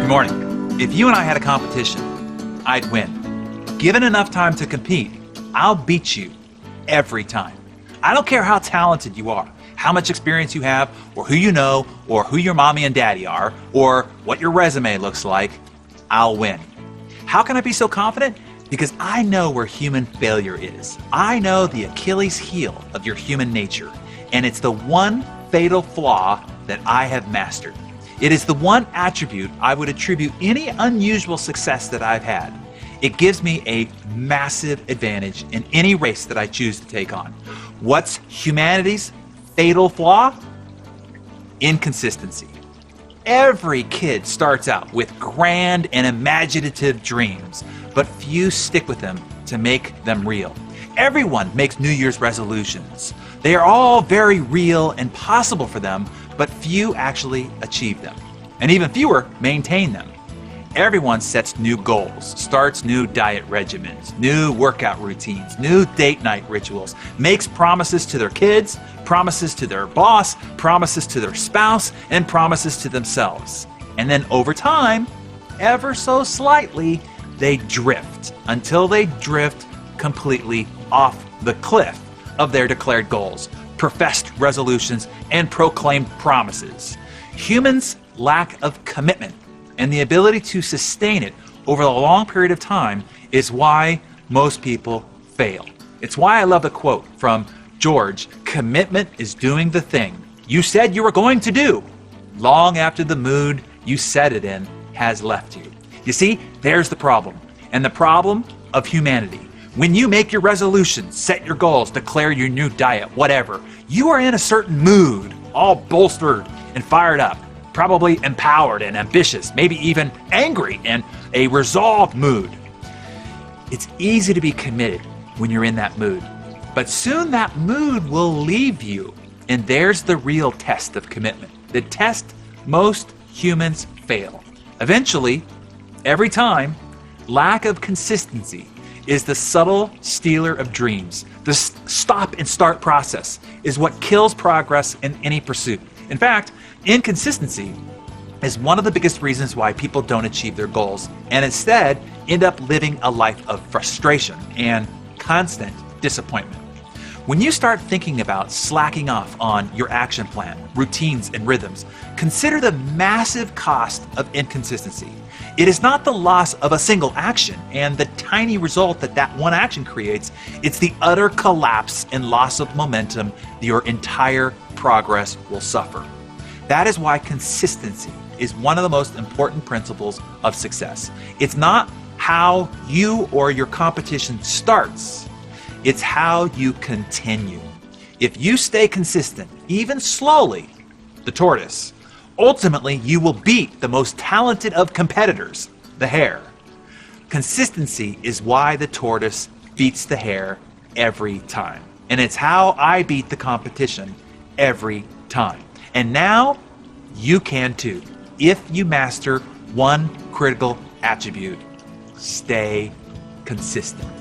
Good morning. If you and I had a competition, I'd win. Given enough time to compete, I'll beat you every time. I don't care how talented you are, how much experience you have, or who you know, or who your mommy and daddy are, or what your resume looks like, I'll win. How can I be so confident? Because I know where human failure is. I know the Achilles heel of your human nature, and it's the one fatal flaw that I have mastered. It is the one attribute I would attribute any unusual success that I've had. It gives me a massive advantage in any race that I choose to take on. What's humanity's fatal flaw? Inconsistency. Every kid starts out with grand and imaginative dreams, but few stick with them to make them real. Everyone makes New Year's resolutions. They are all very real and possible for them, but few actually achieve them, and even fewer maintain them. Everyone sets new goals, starts new diet regimens, new workout routines, new date night rituals, makes promises to their kids, promises to their boss, promises to their spouse, and promises to themselves. And then over time, ever so slightly, they drift until they drift completely off the cliff of their declared goals, professed resolutions, and proclaimed promises. Humans' lack of commitment and the ability to sustain it over a long period of time is why most people fail. It's why I love the quote from George, "Commitment is doing the thing you said you were going to do long after the mood you said it in has left you." You see, there's the problem, and the problem of humanity. When you make your resolutions, set your goals, declare your new diet, whatever, you are in a certain mood, all bolstered and fired up, probably empowered and ambitious, maybe even angry and a resolved mood. It's easy to be committed when you're in that mood, but soon that mood will leave you, and there's the real test of commitment, the test most humans fail. Eventually, every time, lack of consistency is the subtle stealer of dreams. The stop and start process is what kills progress in any pursuit. In fact, inconsistency is one of the biggest reasons why people don't achieve their goals and instead end up living a life of frustration and constant disappointment. When you start thinking about slacking off on your action plan, routines, and rhythms, consider the massive cost of inconsistency. It is not the loss of a single action and the tiny result that that one action creates. It's the utter collapse and loss of momentum your entire progress will suffer. That is why consistency is one of the most important principles of success. It's not how you or your competition starts. It's how you continue. If you stay consistent, even slowly, the tortoise, ultimately you will beat the most talented of competitors, the hare. Consistency is why the tortoise beats the hare every time. And it's how I beat the competition every time. And now you can too, if you master one critical attribute: stay consistent.